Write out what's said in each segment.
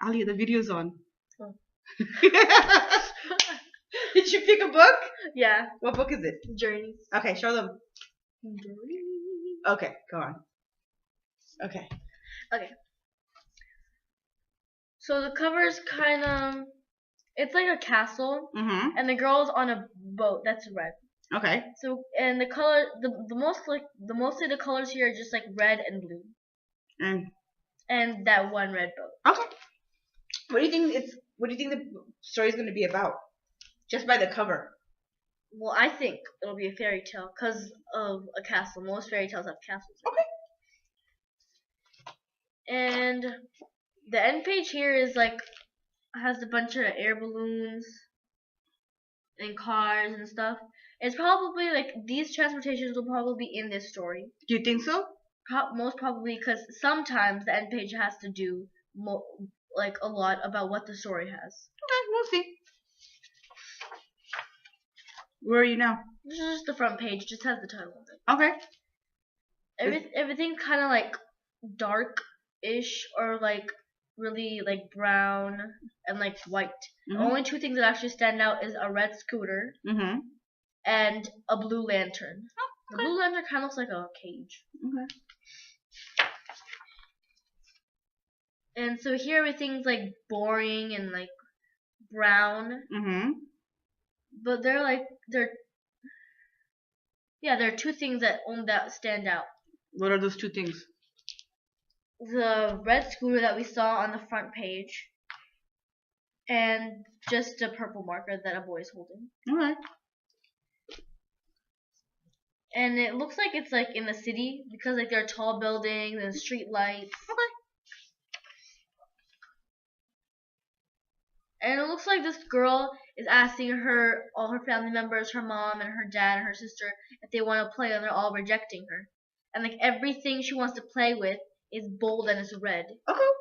Ali, the video's on. Oh. Did you pick a book? Yeah. What book is it? Journeys. Okay, show them. Journeys. Okay, go on. Okay. Okay. So the cover's kind of, it's like a castle, and the girl's on a boat that's red. Okay. So and the color, mostly the colors here are just like red and blue, and that one red boat. Okay. What do you think the story's going to be about? Just by the cover. Well, I think it'll be a fairy tale because of a castle. Most fairy tales have castles. Okay. And the end page here is like has a bunch of air balloons and cars and stuff. It's probably like these transportations will probably be in this story. Do you think so? Most probably because sometimes the end page has to do like a lot about what the story has. Okay, we'll see. Where are you now? This is just the front page. Just has the title of it. Okay. Everything's kind of like dark-ish or like really like brown and like white. The only two things that actually stand out is a red scooter and a blue lantern. Oh, okay. The blue lantern kind of looks like a cage. Okay. And so here everything's like boring and like brown. But there are two things that stand out. What are those two things? The red scooter that we saw on the front page, and just a purple marker that a boy is holding. Alright. And it looks like it's like in the city because like there are tall buildings and street lights. Okay. And it looks like this girl is asking all her family members, her mom and her dad and her sister, if they want to play, and they're all rejecting her. And like everything she wants to play with is bold and it's red. Okay.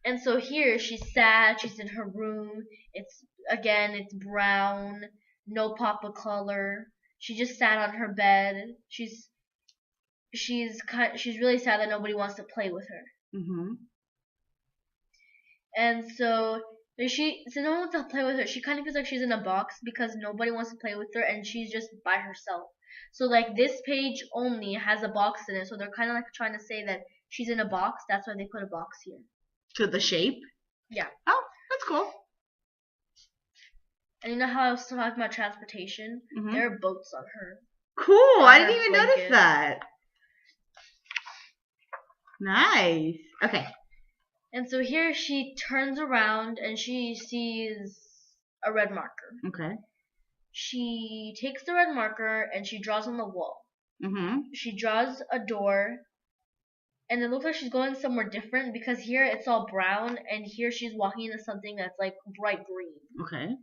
And so here she's sad. She's in her room. It's brown, no pop of color. She just sat on her bed. She's really sad that nobody wants to play with her. And so since no one wants to play with her, she kind of feels like she's in a box because nobody wants to play with her and she's just by herself. So like this page only has a box in it, so they're kind of like trying to say that she's in a box. That's why they put a box here. To the shape? Yeah. Oh, that's cool. And you know how I was talking about transportation? There are boats on her. Cool. I didn't even notice that. Nice. Okay. And so here she turns around and she sees a red marker. Okay. She takes the red marker and she draws on the wall. She draws a door, and it looks like she's going somewhere different because here it's all brown and here she's walking into something that's like bright green. Okay.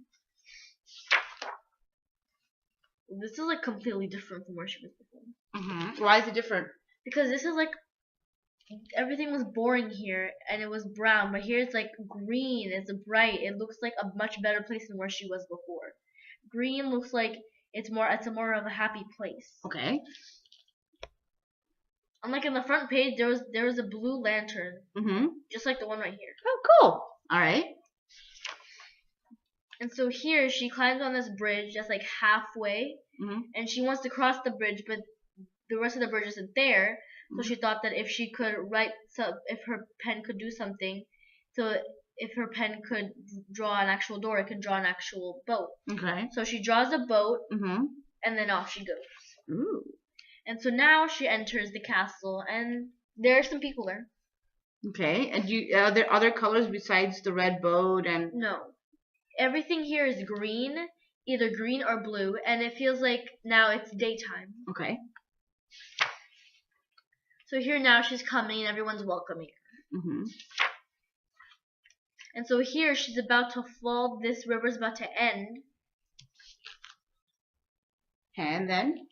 This is like completely different from where she was before. Why is it different? Because this is like everything was boring here and it was brown, but here it's like green. It's bright. It looks like a much better place than where she was before. Green looks like it's more of a happy place. Okay. Unlike in the front page, there was a blue lantern, just like the one right here. Oh, cool. All right. And so here she climbs on this bridge that's like halfway, and she wants to cross the bridge, but the rest of the bridge isn't there. So she thought that if she could if her pen could do something, so if her pen could draw an actual door, it could draw an actual boat. Okay. So she draws a boat, and then off she goes. Ooh. And so now she enters the castle, and there are some people there. Okay. And are there other colors besides the red boat and? No. Everything here is green, either green or blue, and it feels like now it's daytime. Okay. So here now she's coming and everyone's welcoming her. And so here she's about to fall. This river's about to end. And then?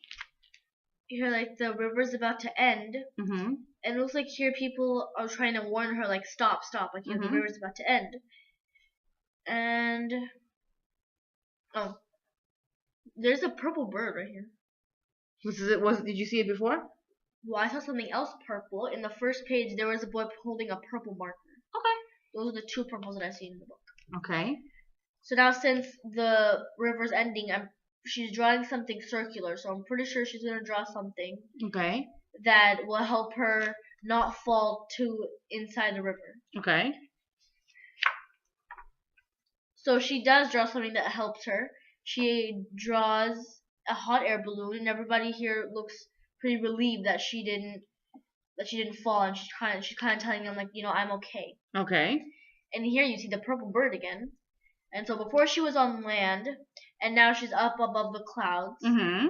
Here, like, the river's about to end. And it looks like here people are trying to warn her, like, stop, like, here, the river's about to end. And, oh, there's a purple bird right here. Did you see it before? Well, I saw something else purple. In the first page, there was a boy holding a purple marker. Okay. Those are the 2 purples that I see in the book. Okay. So now since the river's ending, she's drawing something circular. So I'm pretty sure she's gonna draw something. Okay. That will help her not fall too inside the river. Okay. So she does draw something that helps her. She draws a hot air balloon, and everybody here looks pretty relieved that she didn't fall, and she's kind of telling them like, I'm okay. Okay. And here you see the purple bird again. And so before she was on land, and now she's up above the clouds. Mm-hmm.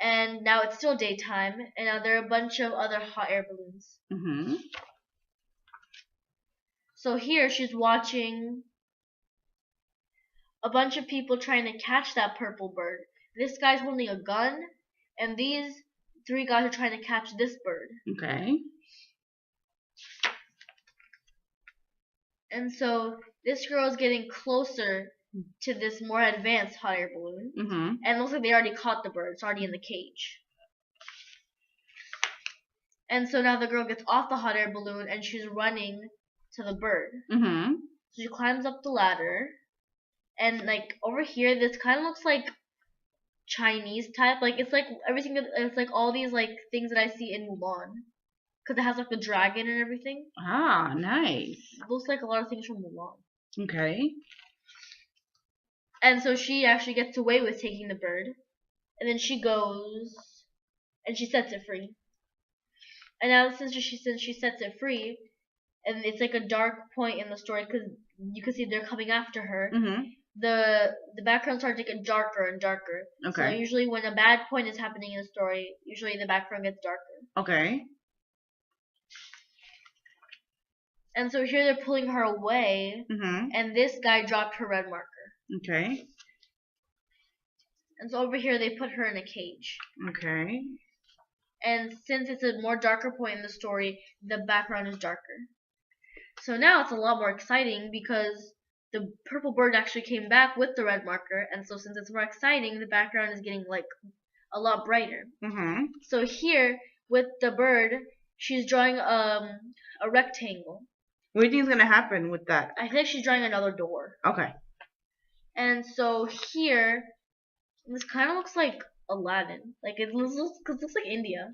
And now it's still daytime, and now there are a bunch of other hot air balloons. Mm-hmm. So here she's watching a bunch of people trying to catch that purple bird. This guy's holding a gun, and these 3 guys are trying to catch this bird. Okay. And so this girl is getting closer to this more advanced hot air balloon. Mm-hmm. And it looks like they already caught the bird. It's already in the cage. And so now the girl gets off the hot air balloon and she's running to the bird. Mm-hmm. So she climbs up the ladder. And like over here, this kind of looks like Chinese type. Like it's like everything. It's like all these like things that I see in Mulan. Because it has like the dragon and everything. Ah, nice. It looks like a lot of things from Mulan. Okay. And so she actually gets away with taking the bird. And then she goes and she sets it free. And now since she sets it free, and it's like a dark point in the story because you can see they're coming after her. Mm-hmm. The background starts to get darker and darker. Okay. So usually when a bad point is happening in a story, usually the background gets darker. Okay. And so here they're pulling her away, Mm-hmm. and this guy dropped her red marker. Okay. And so over here they put her in a cage. Okay. And since it's a more darker point in the story, the background is darker. So now it's a lot more exciting because the purple bird actually came back with the red marker, and so since it's more exciting, the background is getting like a lot brighter. Mm-hmm. So here with the bird, she's drawing a rectangle. What do you think is gonna happen with that? I think she's drawing another door. Okay. And so here, this kind of looks like Aladdin. Like it looks like India.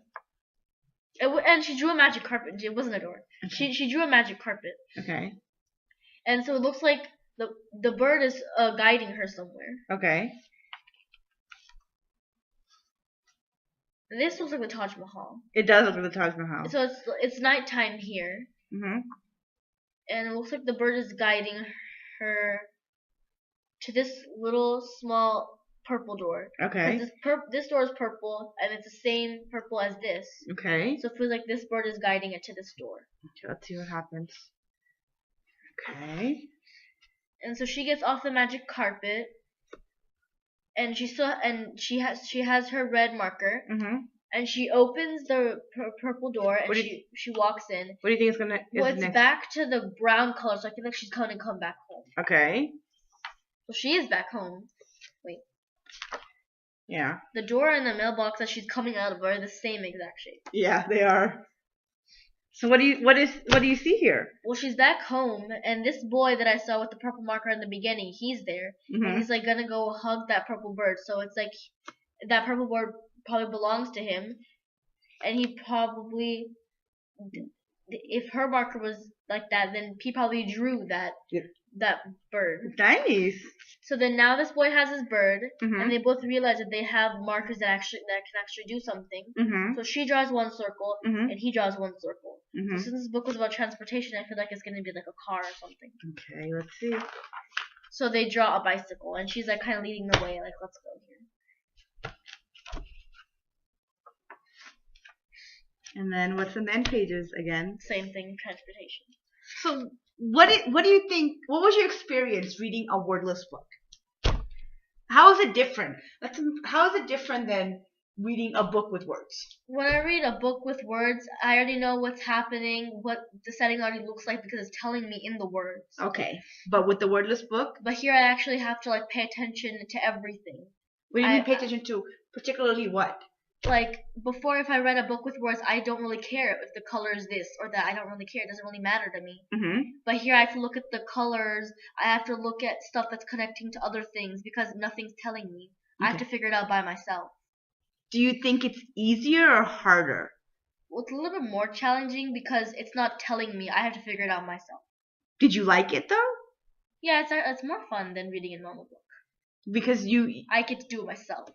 And she drew a magic carpet. It wasn't a door. She drew a magic carpet. Okay. And so it looks like the bird is guiding her somewhere. Okay. This looks like the Taj Mahal. It does look like the Taj Mahal. So it's nighttime here. Mm-hmm. And it looks like the bird is guiding her to this little small purple door. Okay. This door is purple, and it's the same purple as this. Okay. So it feels like this bird is guiding it to this door. Okay, let's see what happens. Okay. And so she gets off the magic carpet, and she has her red marker. Mm-hmm. And she opens the purple door, and she walks in. What do you think is gonna? It's back to the brown color, so I feel like she's gonna come back home. Okay. So she is back home. Wait. Yeah. The door and the mailbox that she's coming out of are the same exact shape. Yeah, they are. So what do you see here? Well, she's back home, and this boy that I saw with the purple marker in the beginning, he's there, Mm-hmm. and he's like gonna go hug that purple bird. So it's like that purple bird probably belongs to him, and he probably, if her marker was like that, then he probably drew that bird. Nice. So then now this boy has his bird, Mm-hmm. and they both realize that they have markers that can actually do something. Mm-hmm. So she draws one circle, Mm-hmm. and he draws one circle. Mm-hmm. So since this book was about transportation, I feel like it's gonna be like a car or something. Okay, let's see. So they draw a bicycle, and she's like kind of leading the way, like let's go here. And then what's in the end pages again? Same thing, transportation. So what do you think? What was your experience reading a wordless book? How is it different? How is it different than reading a book with words? When I read a book with words, I already know what's happening, what the setting already looks like because it's telling me in the words. Okay, but with the wordless book, But here I actually have to like pay attention to everything. what do you mean pay attention to? Particularly what? like before, if I read a book with words, I don't really care if the color is this or that. I don't really care. It doesn't really matter to me. But here I have to look at the colors. I have to look at stuff that's connecting to other things because nothing's telling me. I have to figure it out by myself. Do you think it's easier or harder? Well, it's a little bit more challenging because it's not telling me. I have to figure it out myself. Did you like it though? Yeah, it's more fun than reading a normal book. Because I get to do it myself.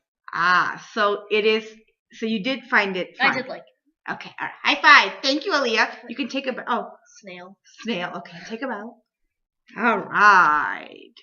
So it is. So you did find it fun. I did like it. Okay, all right. High five. Thank you, Aaliyah. You can take a bow. Oh, snail. Snail. Okay, take a bow. All right.